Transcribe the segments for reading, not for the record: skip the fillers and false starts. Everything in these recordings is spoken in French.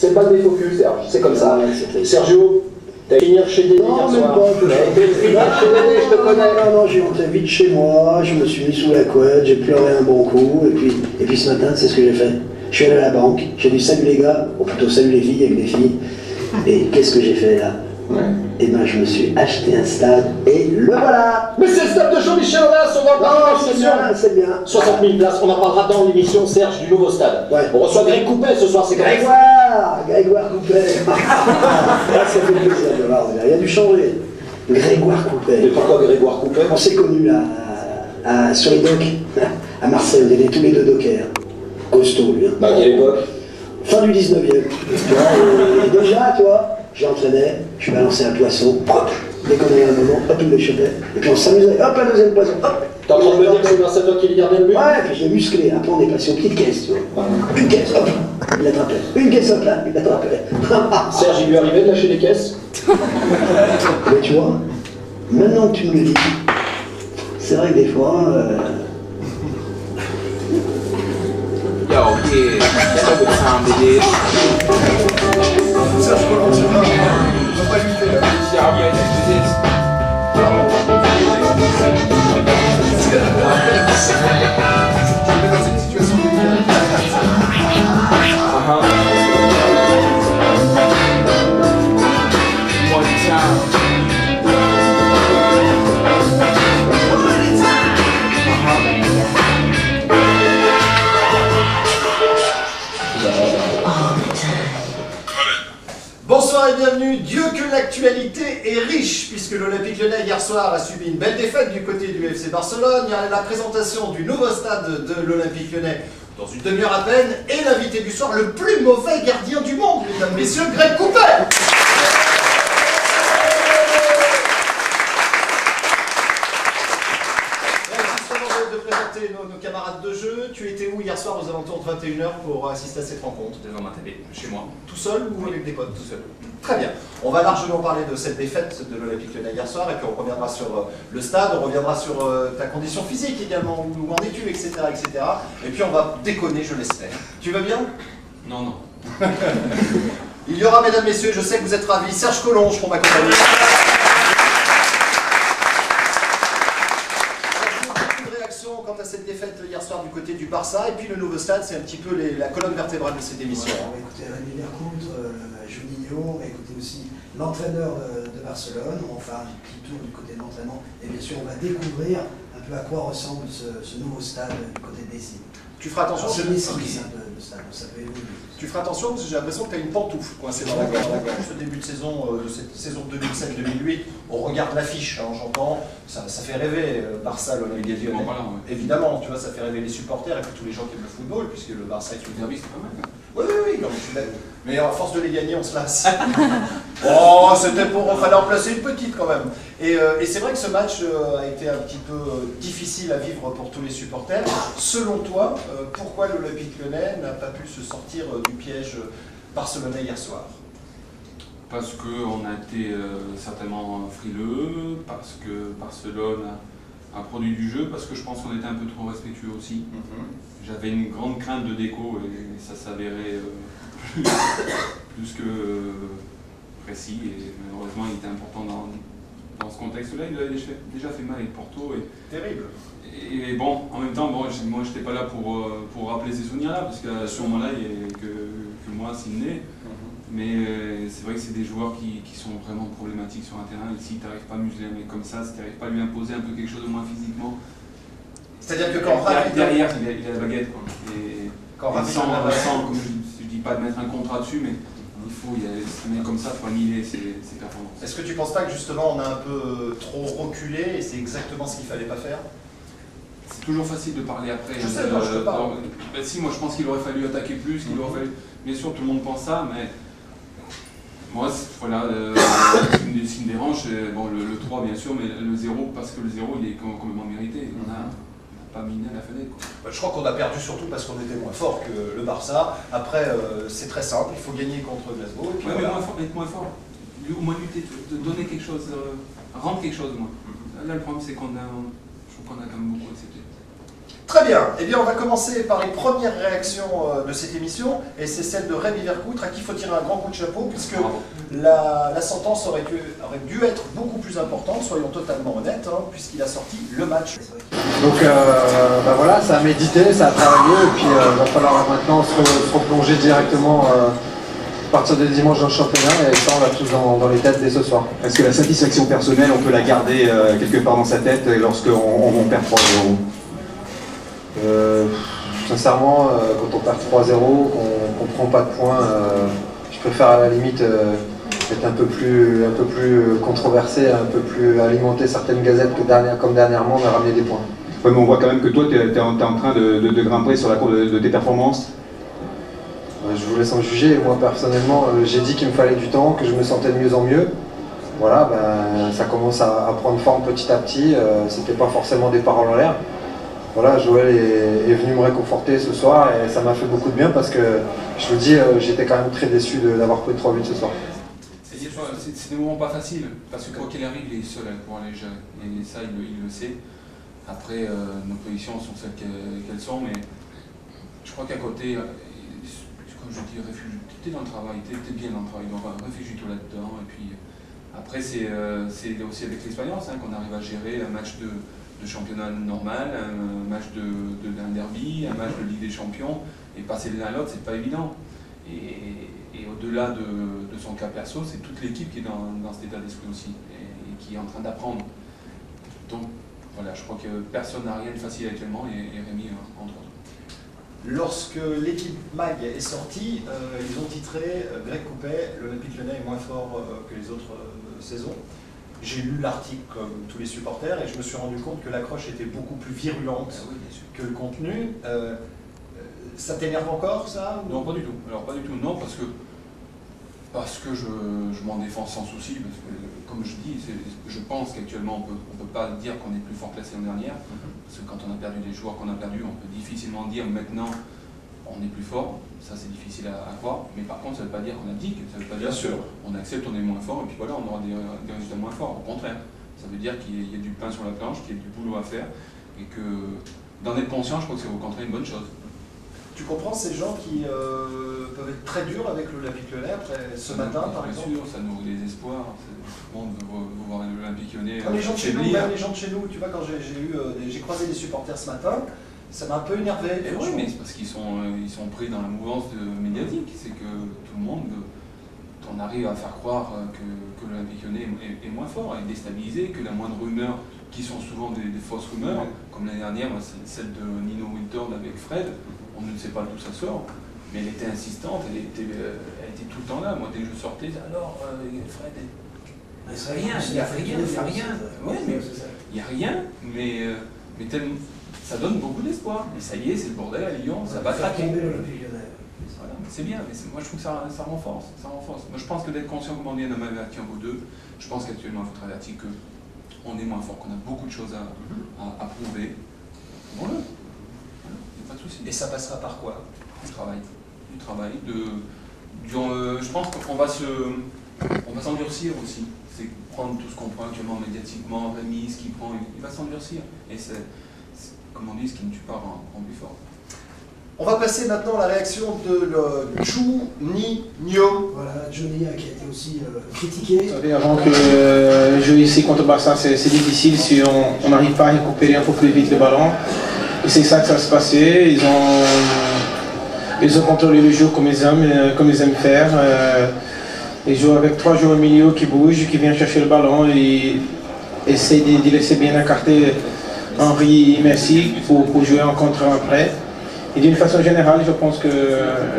C'est le bal des faux culs, Serge, c'est comme ça. Sergio, t'as fini chez Dédé hier soir. Je te connais. Non, j'ai rentré vite chez moi, je me suis mis sous la couette, j'ai pleuré un bon coup, et puis ce matin, c'est ce que j'ai fait. Je suis allé à la banque, j'ai dit salut les gars, ou plutôt salut les filles avec les filles, et qu'est-ce que j'ai fait là? Et ben je me suis acheté un stade, et le voilà. Mais c'est le stade de Jean-Michel Aulas, on va en parler dans l'émission. C'est bien. 60 000 places, on en parlera dans l'émission, Serge, du nouveau stade. Ouais. On reçoit Greg Coupet ce soir, c'est correct? Grégoire Coupet. Ça fait plaisir de voir, il a dû changer. Grégoire Coupet. Et pourquoi Grégoire Coupet? On s'est connus là, sur les docks, à Marseille, on était tous les deux dockers. Costaud, lui. Bah, à quelle époque? Fin du 19e. Tu vois, et déjà, toi, j'entraînais, je balançais un poisson, hop, dès qu'on avait un moment, hop, il le chopait, et puis on s'amusait, hop, un deuxième poisson, hop. T'es en train de me dire que c'est grâce à toi qu'il gardait le but? Ouais, puis je l'ai musclé, après on est passé aux petites caisses, tu vois. Une caisse, hop, il l'attrapait. Une caisse, hop, là, il l'attrapait. Serge, il lui arrivait de lâcher les caisses? Mais tu vois, maintenant que tu me le dis, c'est vrai que des fois... Yo, yeah, that's what time it is. Serge Colomb, c'est vrai, on va pas lutter là. Y'all ready for this? Tu me mets dans une situation délicate. One time. Bonsoir et bienvenue. Dieu que l'actualité est riche, puisque l'Olympique Lyonnais hier soir a subi une belle défaite du côté du FC Barcelone. Il y a la présentation du nouveau stade de l'Olympique Lyonnais dans une demi-heure à peine, et l'invité du soir, le plus mauvais gardien du monde, mesdames, messieurs, Greg Coupet. De présenter nos camarades de jeu, tu étais où hier soir aux alentours de 21 h pour assister à cette rencontre? Devant ma télé, chez moi. Tout seul ou avec des potes? Tout seul. Très bien. On va largement parler de cette défaite de l'Olympique Lyonnais hier soir, et puis on reviendra sur le stade, on reviendra sur ta condition physique également, où en es-tu, etc., etc. Et puis on va déconner, je l'espère. Tu vas bien? Non, non. Il y aura, mesdames, messieurs, je sais que vous êtes ravis, Serge Collonge pour m'accompagner. Quant à cette défaite hier soir du côté du Barça, et puis le nouveau stade, c'est un petit peu la colonne vertébrale de cette émission. On va écouter Rémi Vercoute, Juninho, on va écouter aussi l'entraîneur de Barcelone, on va faire un petit tour du côté de l'entraînement, et bien sûr on va découvrir un peu à quoi ressemble ce nouveau stade du côté des îles. Tu feras attention, c'est le stade, ça peut évoluer. Tu feras attention parce que j'ai l'impression que tu as une pantoufle coincée dans la gorge. Ce début de saison, de cette saison 2007-2008, on regarde l'affiche, hein, j'entends, ça fait rêver Barça, l'Olympique Lyonnais. Évidemment, tu vois, ça fait rêver les supporters et puis tous les gens qui aiment le football, puisque le Barça est une derby, c'est pas mal. Oui, oui, oui, non, je suis d'accord. Mais à force de les gagner, on se lasse. Oh, c'était pour... fallait en placer une petite quand même. Et c'est vrai que ce match a été un petit peu difficile à vivre pour tous les supporters. Selon toi, pourquoi l'Olympique Lyonnais n'a pas pu se sortir du piège barcelonais hier soir? Parce qu'on a été certainement frileux, parce que Barcelone a produit du jeu, parce que je pense qu'on était un peu trop respectueux aussi. J'avais une grande crainte de déco et ça s'avérait plus que précis, et malheureusement il était important dans ce contexte-là. Il avait déjà fait mal avec Porto. Terrible. Et bon, en même temps, bon, moi j'étais pas là pour rappeler ces souvenirs-là, parce qu'à ce moment-là, il n'y avait que moi, Sidney. Mais c'est vrai que c'est des joueurs qui sont vraiment problématiques sur un terrain, et si tu n'arrives pas à museler un mec comme ça, si tu n'arrives pas à lui imposer un peu quelque chose au moins physiquement. C'est-à-dire que quand derrière, il a la baguette, quoi. Et sans, comme je dis pas de mettre un contrat dessus, mais il y a des mecs comme ça, il faut annihiler ses performances. Est-ce que tu ne penses pas que justement on a un peu trop reculé et c'est exactement ce qu'il ne fallait pas faire? C'est toujours facile de parler après. Je sais, je te parle. Ben si, moi je pense qu'il aurait fallu attaquer plus, qu'il aurait fallu... Bien sûr, tout le monde pense ça, mais moi, voilà, ce qui me dérange, bon, le 3 bien sûr, mais le 0, parce que le 0 il est complètement mérité. On n'a pas miné à la fenêtre, quoi. Je crois qu'on a perdu surtout parce qu'on était moins fort que le Barça. Après, c'est très simple, il faut gagner contre Glasgow. Oui, mais être moins fort, au moins lutter, donner quelque chose, rendre quelque chose, moi. Là, le problème, c'est je trouve qu'on a quand même beaucoup accepté. Très bien, eh bien on va commencer par les premières réactions de cette émission, et c'est celle de Rémi Vercoutre, à qui il faut tirer un grand coup de chapeau, puisque la sentence aurait dû être beaucoup plus importante, soyons totalement honnêtes, hein, puisqu'il a sorti le match. Donc bah voilà, ça a médité, ça a travaillé, et puis il va falloir maintenant se replonger directement à partir de dimanche dans le championnat, et ça on l'a tous dans les têtes dès ce soir. Est-ce que la satisfaction personnelle, on peut la garder quelque part dans sa tête lorsqu'on perd 3-0 ? Sincèrement, quand on perd 3-0, qu'on prend pas de points, je préfère à la limite être un peu plus controversé, un peu plus alimenter certaines gazettes comme dernièrement, mais ramener des points. Ouais, mais on voit quand même que toi, tu es en train de grimper sur la courbe de tes performances. Je vous laisse en juger. Moi, personnellement, j'ai dit qu'il me fallait du temps, que je me sentais de mieux en mieux. Voilà, ben, ça commence à prendre forme petit à petit. C'était pas forcément des paroles en l'air. Voilà, Joël est venu me réconforter ce soir et ça m'a fait beaucoup de bien parce que, je vous dis, j'étais quand même très déçu d'avoir pris 3 buts ce soir. C'est des moments pas faciles, parce que quoi qu'il arrive, il est seul à pouvoir les gérer. Et ça, il le sait. Après, nos positions sont celles qu'elles sont, mais je crois qu'à côté, comme je dis, t'es dans le travail, t'es bien dans le travail, donc réfugie-toi là-dedans. Et puis après, c'est aussi avec l'expérience qu'on arrive à gérer un match de championnat normal, un match d'un derby, un match de Ligue des Champions, et passer de l'un à l'autre, c'est pas évident. Et au-delà de son cas perso, c'est toute l'équipe qui est dans cet état d'esprit aussi, et qui est en train d'apprendre. Donc voilà, je crois que personne n'a rien de facile actuellement, et Rémi entre autres. Lorsque l'équipe MAG est sortie, ils ont titré Greg Coupet, l'Olympique Lyonnais est moins fort que les autres saisons. J'ai lu l'article comme tous les supporters et je me suis rendu compte que l'accroche était beaucoup plus virulente que le contenu. Ça t'énerve encore, ça? Non, pas du tout. Alors pas du tout, non, parce que je m'en défends sans souci, parce que comme je dis, je pense qu'actuellement on peut pas dire qu'on est plus fort que la saison dernière, parce que quand on a perdu des joueurs qu'on a perdus, on peut difficilement dire maintenant on est plus fort, ça c'est difficile à croire, mais par contre ça ne veut pas dire qu'on abdique, ça veut pas dire qu'on accepte, on est moins fort, et puis voilà, on aura des résultats moins forts. Au contraire, ça veut dire qu'il y a du pain sur la planche, qu'il y a du boulot à faire, et que d'en être conscient, je crois que c'est au contraire une bonne chose. Tu comprends ces gens qui peuvent être très durs avec l'Olympique Lyonnais après ce matin, par exemple? Bien sûr, ça nourrit les espoirs, tout le monde veut voir l'Olympique Lyonnais. Les gens de chez nous, même les gens de chez nous, tu vois, quand j'ai croisé des supporters ce matin, ça m'a un peu énervé. Oui, mais c'est parce qu'ils sont pris dans la mouvance médiatique. C'est que tout le monde, on arrive à faire croire que l'Olympique Lyonnais est moins fort, est déstabilisé, que la moindre rumeur, qui sont souvent des fausses rumeurs, comme l'année dernière, celle de Nino Wiltord avec Fred, on ne sait pas d'où ça sort, mais elle était insistante, elle était tout le temps là. Moi, dès que je sortais, alors Fred, il n'y a rien. Oui, mais il n'y a rien, mais tellement. Ça donne beaucoup d'espoir. Et ça y est, c'est le bordel à Lyon, ça va craquer. Voilà, c'est bien, mais moi je trouve que ça renforce. Moi je pense que d'être conscient, comme on dit, d'un averti en vaut deux, je pense qu'actuellement il faut être averti qu'on est moins fort, qu'on a beaucoup de choses à prouver. Voilà, il n'y a pas de souci. Et ça passera par quoi? Du travail, je pense qu'on va s'endurcir aussi. C'est prendre tout ce qu'on prend actuellement médiatiquement, Rémi, ce qu'il prend, il va s'endurcir. Et c'est, comme on dit, ce qui ne tue pas rend plus fort. On va passer maintenant à la réaction de Juninho. Voilà, Johnny qui a été aussi critiqué. Vous savez, avant que jouer ici contre Barça, c'est difficile si on n'arrive pas à récupérer un peu plus vite le ballon. Et c'est ça que ça se passait. Ils ont contrôlé le jeu comme ils aiment faire. Ils jouent avec 3 joueurs au milieu qui bougent, qui viennent chercher le ballon et essaient de laisser bien écarter Henry et Messi pour jouer en contre après. Et d'une façon générale, je pense que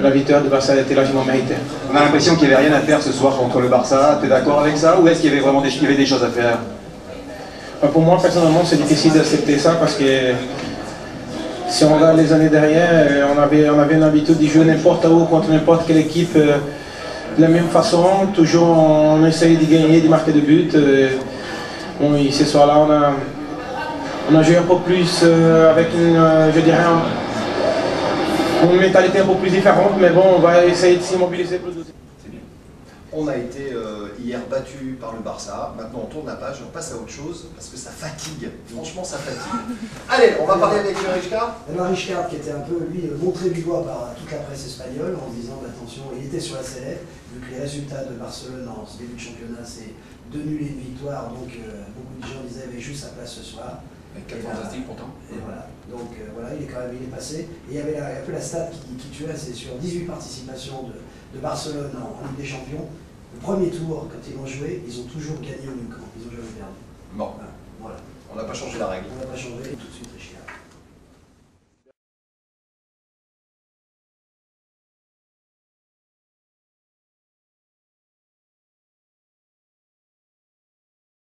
la victoire de Barça a été largement méritée. On a l'impression qu'il n'y avait rien à faire ce soir contre le Barça. Tu es d'accord avec ça, ou est-ce qu'il y avait vraiment des choses à faire? Pour moi, personnellement, c'est difficile d'accepter ça parce que si on regarde les années derrière, on avait l'habitude de jouer n'importe où contre n'importe quelle équipe de la même façon. Toujours on essayait de gagner, de marquer des buts. Bon, ce soir-là, on a joué un peu plus avec je dirais, une mentalité un peu plus différente, mais bon, on va essayer de s'immobiliser plus. C'est bien. On a été hier battu par le Barça. Maintenant, on tourne la page, on passe à autre chose parce que ça fatigue. Franchement, ça fatigue. Allez, on va parler avec Richcard. Richcard qui était un peu, lui, montré du doigt par toute la presse espagnole en disant, attention, il était sur la sellette, vu que les résultats de Barcelone en ce début de championnat, c'est 2 nuls et une victoire, donc beaucoup de gens disaient, il avait juste sa place ce soir. Avec 4 fantastiques pourtant. Et voilà, donc voilà, il est passé. Et il y avait un peu la stat qui tuait, c'est sur 18 participations de Barcelone en Ligue des Champions. Le premier tour, quand ils l'ont joué, ils ont toujours gagné au Nou Camp, ils n'ont jamais perdu. Bon, voilà. On n'a pas changé la règle. On n'a pas changé, tout de suite.